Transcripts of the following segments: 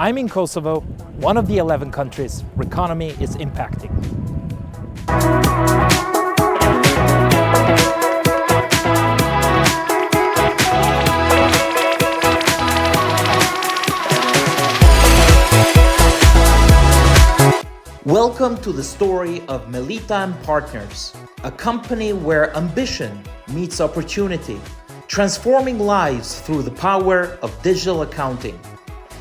I'm in Kosovo, one of the 11 countries RECONOMY is impacting. Welcome to the story of Melita&Partners, a company where ambition meets opportunity, transforming lives through the power of digital accounting.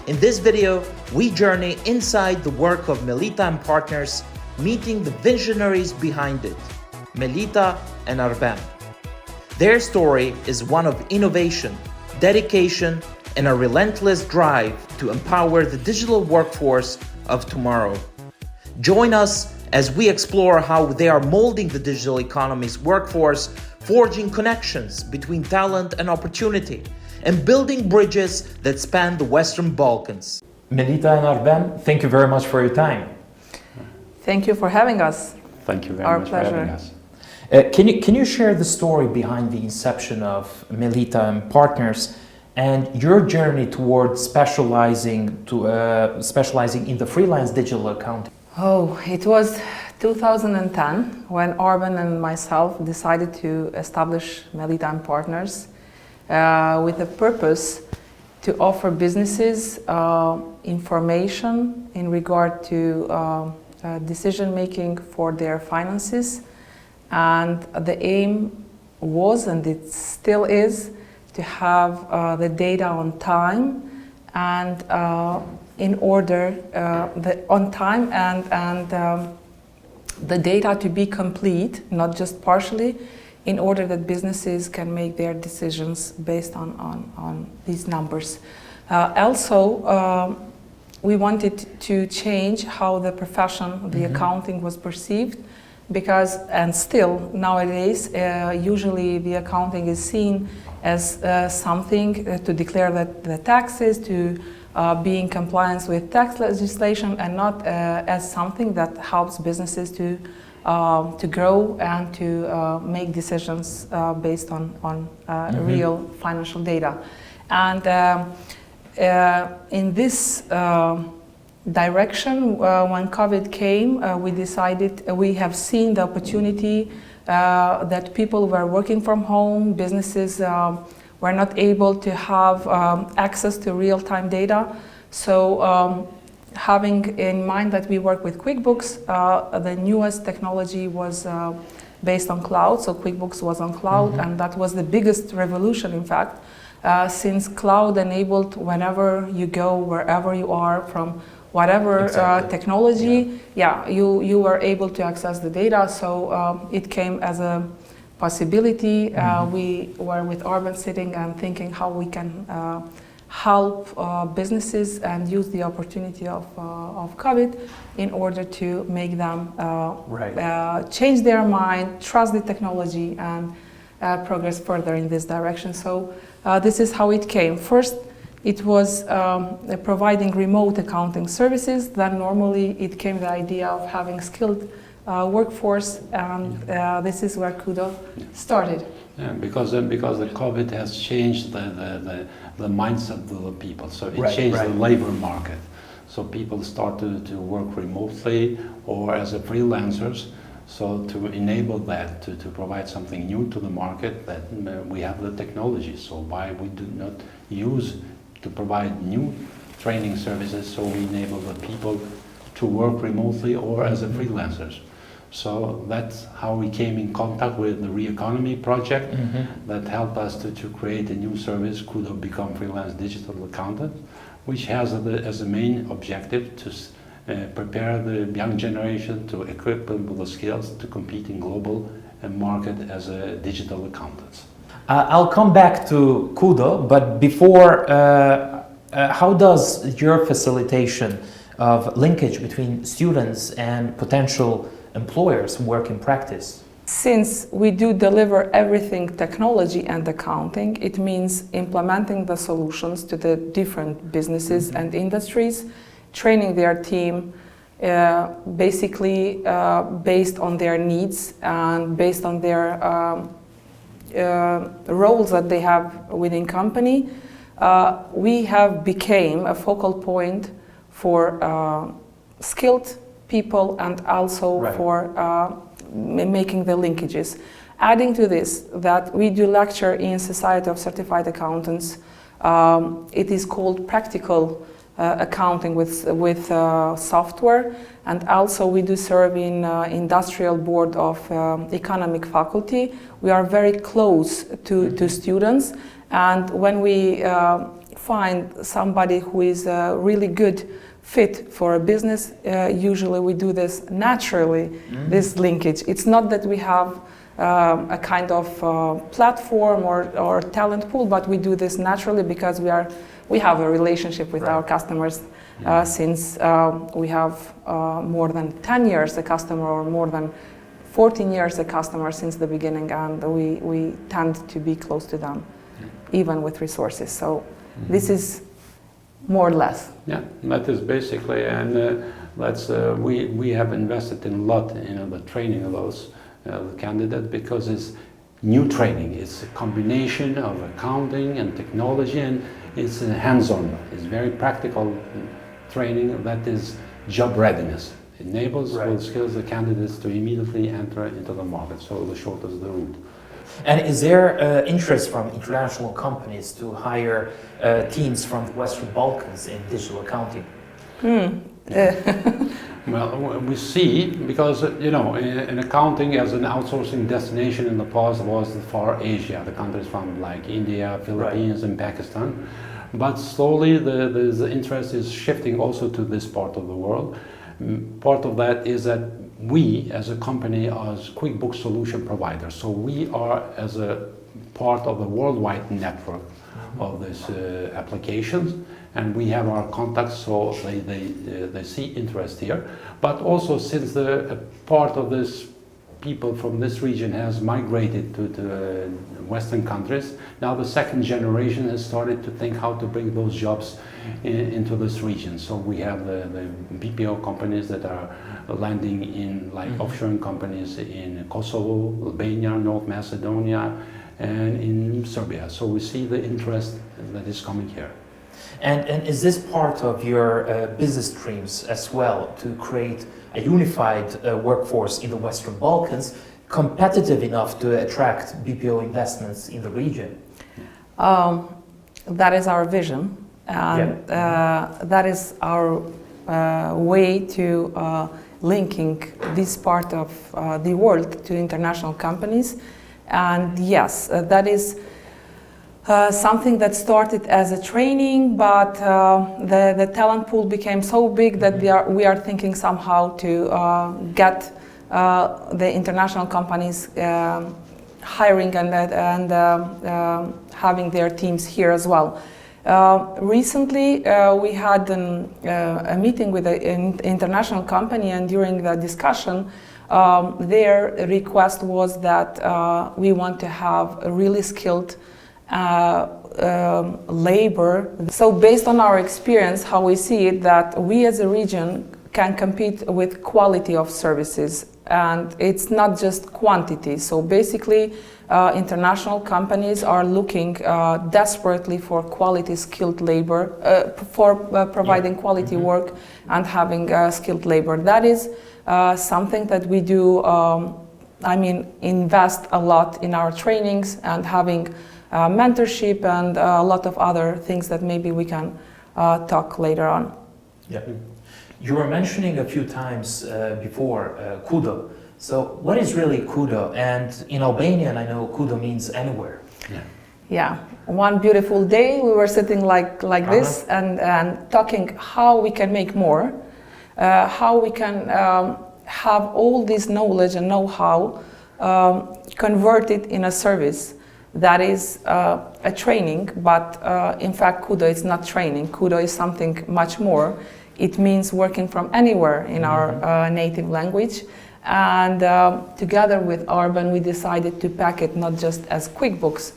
In this video, we journey inside the work of Melita&Partners, meeting the visionaries behind it, Melita and Arben. Their story is one of innovation, dedication, and a relentless drive to empower the digital workforce of tomorrow. Join us as we explore how they are molding the digital economy's workforce, forging connections between talent and opportunity, and building bridges that span the Western Balkans. Melita and Arben, thank you very much for your time. Thank you for having us. Thank you very much for having us. Can you share the story behind the inception of Melita&Partners and your journey towards specializing in the freelance digital accounting? Oh, it was 2010 when Arben and myself decided to establish Melita&Partners with the purpose to offer businesses information in regard to decision making for their finances, and the aim was, and it still is, to have the data on time and in order on time and the data to be complete, not just partially, in order that businesses can make their decisions based on these numbers. Also, we wanted to change how the profession, the accounting was perceived, because, and still nowadays, usually the accounting is seen as something to declare the taxes, to be in compliance with tax legislation, and not as something that helps businesses to grow and to make decisions based on real financial data. And in this direction, when COVID came, we decided, we have seen the opportunity that people were working from home, businesses were not able to have access to real-time data. So having in mind that we work with QuickBooks, the newest technology was based on cloud, so QuickBooks was on cloud, and that was the biggest revolution, in fact, since cloud enabled whenever you go, wherever you are, from whatever technology, you were able to access the data. So it came as a possibility. We were with Arben sitting and thinking how we can help businesses and use the opportunity of COVID in order to make them change their mind, trust the technology, and progress further in this direction. So this is how it came. First, it was providing remote accounting services. Then normally it came the idea of having skilled workforce, and this is where Kudo started. Yeah, because the COVID has changed the mindset of the people. So it changed the labor market. So people started to work remotely or as a freelancers. So to enable that, to provide something new to the market, that we have the technology. So why we do not use to provide new training services, so we enable the people to work remotely or as a freelancers. So that's how we came in contact with the RECONOMY project that helped us to create a new service, Kudo Become Freelance Digital Accountant, which has as a main objective to prepare the young generation, to equip them with the skills to compete in global market as a digital accountants. I'll come back to Kudo, but before, how does your facilitation of linkage between students and potential employers work in practice? Since we do deliver everything technology and accounting, it means implementing the solutions to the different businesses and industries, training their team basically based on their needs and based on their roles that they have within company. We have become a focal point for skilled people and also for making the linkages. Adding to this, that we do lecture in Society of Certified Accountants. It is called practical accounting with software, and also we do serve in Industrial Board of Economic Faculty. We are very close to students, and when we find somebody who is a really good fit for a business, usually we do this naturally, this linkage. It's not that we have a kind of platform or talent pool, but we do this naturally because we have a relationship with our customers since we have more than 10 years a customer, or more than 14 years a customer since the beginning, and we tend to be close to them, even with resources. So this is more or less. Yeah, that is basically, and we have invested in a lot in the training of those candidates, because it's new training. It's a combination of accounting and technology, and it's hands-on. It's very practical training that is job readiness. It enables those skills the candidates to immediately enter into the market. So the shorter is the route. And is there interest from international companies to hire teams from the Western Balkans in digital accounting? Well, we see, because in accounting as an outsourcing destination in the past was Far Asia, the countries from like India, Philippines, and Pakistan. But slowly the interest is shifting also to this part of the world. Part of that is that we as a company are a QuickBooks solution provider. So we are as a part of the worldwide network of these applications, and we have our contacts, so they see interest here. But also, since the part of this people from this region has migrated to Western countries, now the second generation has started to think how to bring those jobs into this region. So we have the BPO companies that are landing in like offshoring companies in Kosovo, Albania, North Macedonia, and in Serbia. So we see the interest that is coming here. And is this part of your business streams as well, to create a unified workforce in the Western Balkans, competitive enough to attract BPO investments in the region? That is our vision, and that is our way to linking this part of the world to international companies. And yes, that is something that started as a training, but the talent pool became so big that we are thinking somehow to get the international companies hiring and having their teams here as well. Recently, we had a meeting with an international company, and during the discussion, their request was that we want to have a really skilled labor. So based on our experience, how we see it, that we as a region can compete with quality of services, and it's not just quantity. So basically, international companies are looking desperately for quality skilled labor, for providing quality work and having skilled labor. That is something that we do, invest a lot in our trainings and having mentorship and a lot of other things that maybe we can talk later on. Yeah. You were mentioning a few times before Kudo. So what is really Kudo? And in Albanian, I know Kudo means anywhere. Yeah. One beautiful day, we were sitting like this and talking how we can make more, how we can have all this knowledge and know-how converted in a service that is a training, but in fact Kudo is not training. Kudo is something much more. It means working from anywhere in our native language. And together with Arben, we decided to pack it not just as QuickBooks,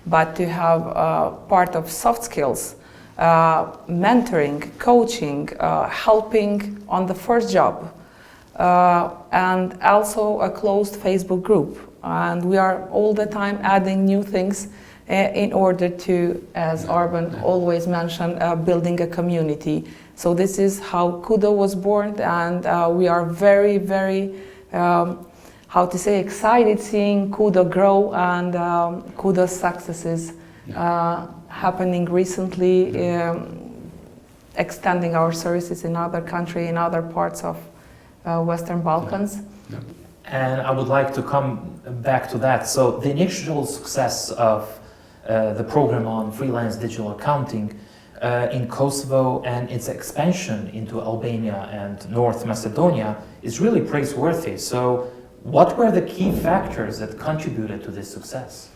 but to have part of soft skills, mentoring, coaching, helping on the first job, and also a closed Facebook group. And we are all the time adding new things in order to, as Arben always mentioned, building a community. So this is how Kudo was born, and we are very, very, how to say, excited seeing Kudo grow and Kudo's successes happening recently, extending our services in other countries, in other parts of Western Balkans. And I would like to come back to that. So the initial success of the program on freelance digital accounting in Kosovo and its expansion into Albania and North Macedonia is really praiseworthy. So what were the key factors that contributed to this success?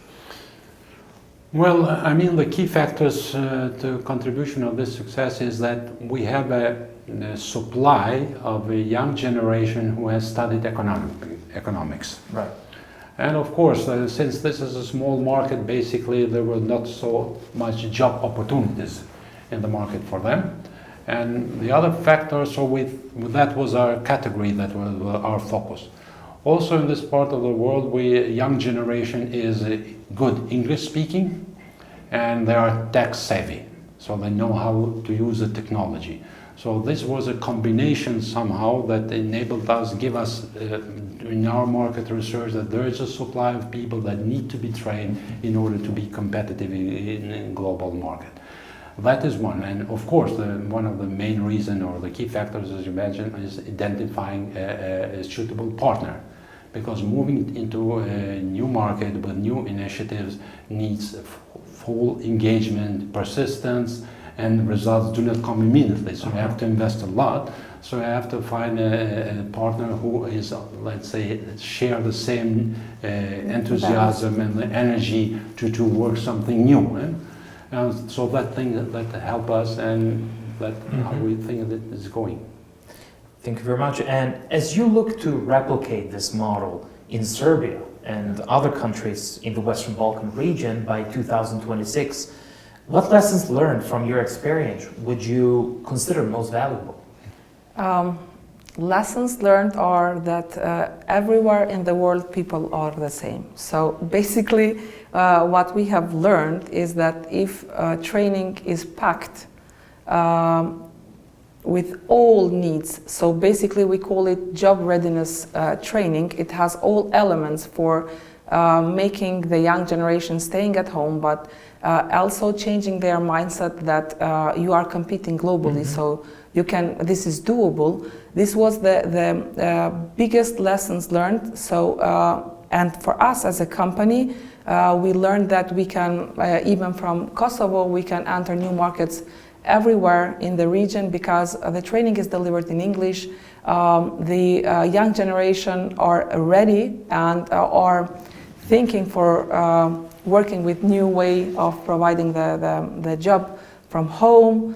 Well, I mean, the key factors to contribution of this success is that we have a supply of a young generation who has studied economics. Right. And of course, since this is a small market, basically there were not so much job opportunities in the market for them. And the other factor, so that was our category, that was our focus. Also in this part of the world, young generation is good English speaking, and they are tech savvy, so they know how to use the technology. So this was a combination somehow that enabled us, give us in our market research that there is a supply of people that need to be trained in order to be competitive in a global market. That is one, and of course one of the main reasons or the key factors, as you mentioned, is identifying a suitable partner. Because moving into a new market with new initiatives needs full engagement, persistence, and results do not come immediately. So you have to invest a lot. So you have to find a partner who is, let's say, share the same enthusiasm and the energy to work something new. So that thing that help us, and that how we think that is going. Thank you very much. And as you look to replicate this model in Serbia and other countries in the Western Balkan region by 2026, what lessons learned from your experience would you consider most valuable? Lessons learned are that everywhere in the world people are the same. So basically what we have learned is that if training is packed with all needs, so basically we call it job readiness training. It has all elements for making the young generation staying at home, but also changing their mindset that you are competing globally, so you can. This is doable. This was the biggest lessons learned. So and for us as a company, we learned that we can even from Kosovo we can enter new markets everywhere in the region because the training is delivered in English. The young generation are ready and are thinking for working with new way of providing the job from home,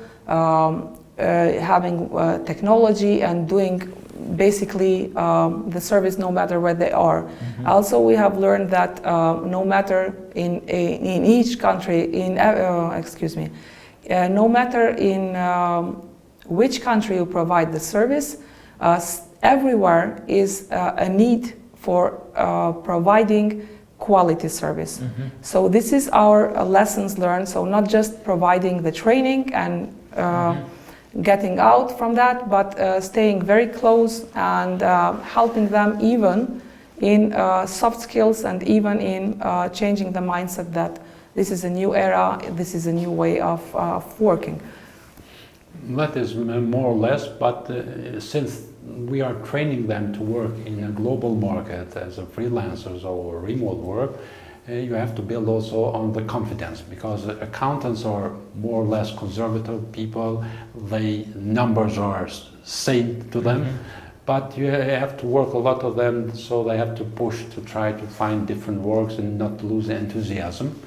having technology and doing basically the service no matter where they are. Also, we have learned that no matter in each country, no matter in which country you provide the service, everywhere is a need for providing quality service. So this is our lessons learned. So not just providing the training and getting out from that, but staying very close and helping them even in soft skills and even in changing the mindset that this is a new era, this is a new way of working. That is more or less, but since we are training them to work in a global market as a freelancers or remote work, you have to build also on the confidence, because accountants are more or less conservative people. The numbers are same to them, but you have to work a lot of them, so they have to push to try to find different works and not lose enthusiasm.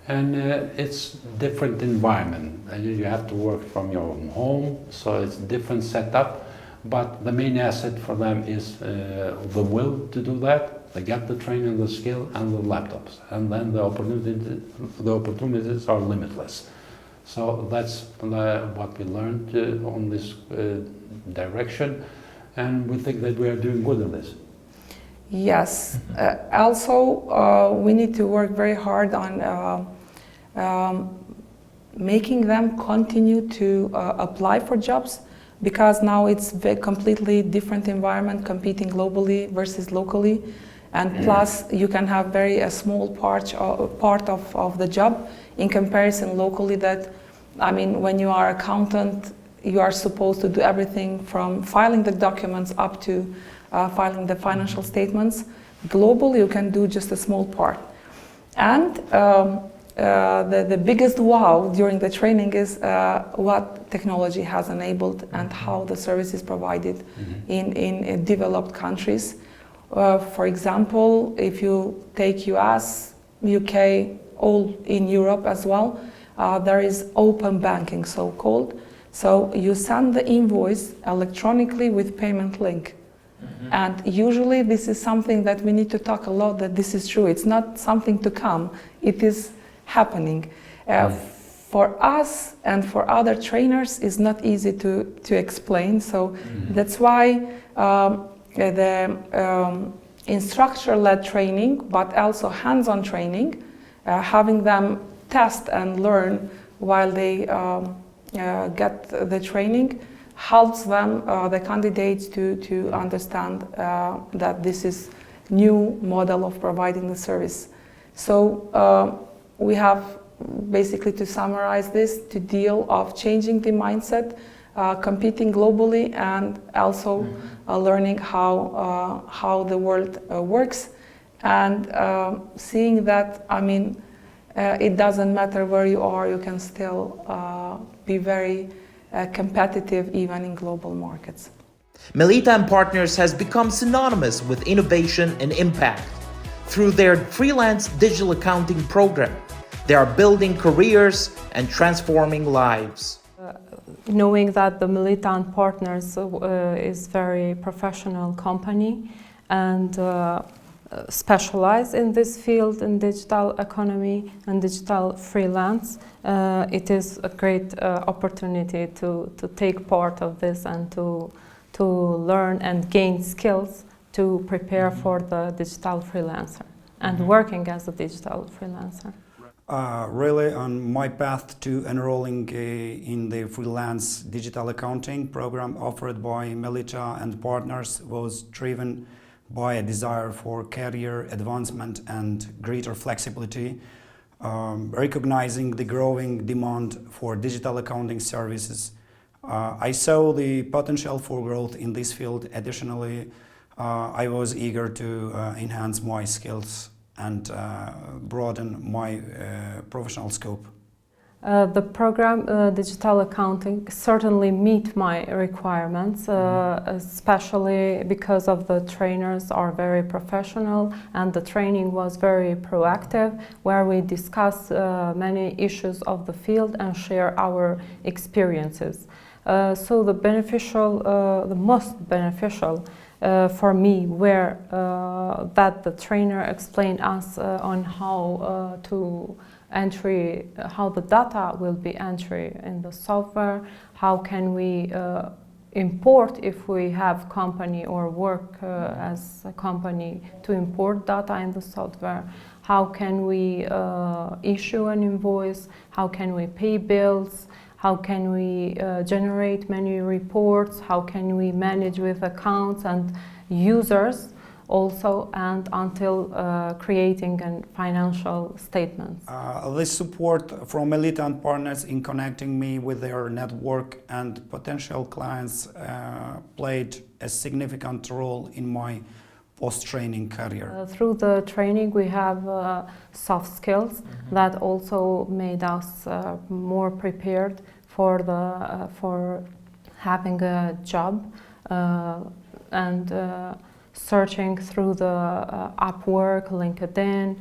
And it's different environment. You have to work from your own home, so it's different setup. But the main asset for them is the will to do that. They get the training, the skill, and the laptops, and then the opportunities are limitless. So that's what we learned on this direction, and we think that we are doing good on this. Yes. Also, we need to work very hard on making them continue to apply for jobs, because now it's a completely different environment, competing globally versus locally, and plus you can have a small part of the job in comparison locally. That, I mean, when you are accountant, you are supposed to do everything from filing the documents up to filing the financial statements. Globally, you can do just a small part. And the biggest wow during the training is what technology has enabled and how the service is provided in developed countries. For example, if you take US, UK, all in Europe as well, there is open banking, so-called. So you send the invoice electronically with payment link. And usually this is something that we need to talk a lot, that this is true. It's not something to come, it is happening. For us and for other trainers, it's not easy to explain. So that's why the instructor-led training, but also hands-on training, having them test and learn while they get the training, helps them, the candidates, to understand that this is new model of providing the service. So we have basically, to summarize this, to deal of changing the mindset, competing globally, and also learning how the world works, and seeing that, I mean, it doesn't matter where you are, you can still be very competitive even in global markets. Melita&Partners has become synonymous with innovation and impact. Through their freelance digital accounting program, they are building careers and transforming lives. Knowing that the Melita&Partners is very professional company and specialized in this field, in digital economy and digital freelance, it is a great opportunity to take part of this and to learn and gain skills to prepare for the digital freelancer and working as a digital freelancer. Really, on my path to enrolling in the freelance digital accounting program offered by Melita&Partners was driven by a desire for career advancement and greater flexibility, recognizing the growing demand for digital accounting services. I saw the potential for growth in this field. Additionally, I was eager to enhance my skills and broaden my professional scope. The program Digital Accounting certainly meet my requirements, especially because of the trainers are very professional and the training was very proactive, where we discuss many issues of the field and share our experiences. So the most beneficial for me were that the trainer explained us on how how the data will be entered in the software, how can we import if we have company or work as a company to import data in the software, how can we issue an invoice, how can we pay bills, how can we generate many reports, how can we manage with accounts and users also, and until creating financial statements. This support from Melita&Partners in connecting me with their network and potential clients played a significant role in my post-training career. Through the training we have soft skills that also made us more prepared for having a job and searching through the Upwork, LinkedIn,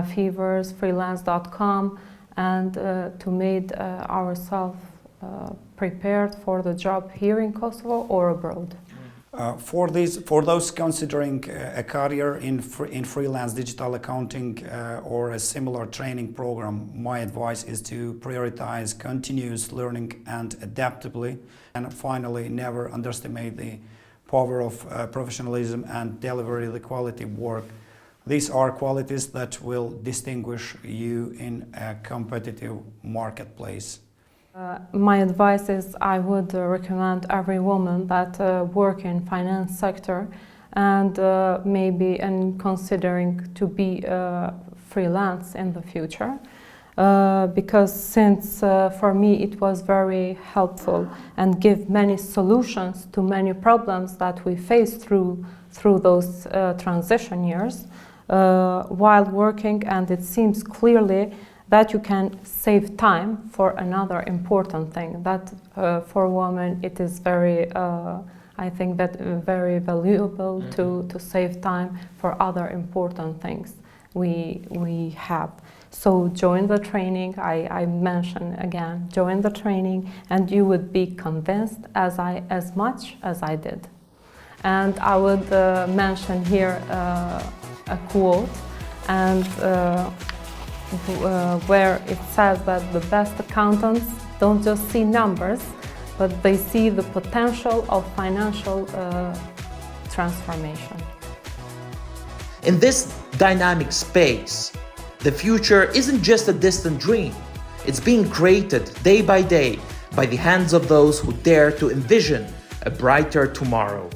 Fevers, Freelance.com, and to make ourselves prepared for the job here in Kosovo or abroad. For those considering a career in freelance digital accounting or a similar training program, my advice is to prioritize continuous learning and adaptability, and finally, never underestimate the power of professionalism and deliver the quality work These are qualities that will distinguish you in a competitive marketplace. My advice is I would recommend every woman that work in finance sector and maybe considering to be freelance in the future. Because since for me it was very helpful and give many solutions to many problems that we face through those transition years while working, and it seems clearly that you can save time for another important thing that for women it is very I think that very valuable to save time for other important things we have. So join the training, I mention again, join the training and you would be convinced as much as I did. And I would mention here a quote and where it says that the best accountants don't just see numbers, but they see the potential of financial transformation. In this dynamic space, the future isn't just a distant dream. It's being created day by day by the hands of those who dare to envision a brighter tomorrow.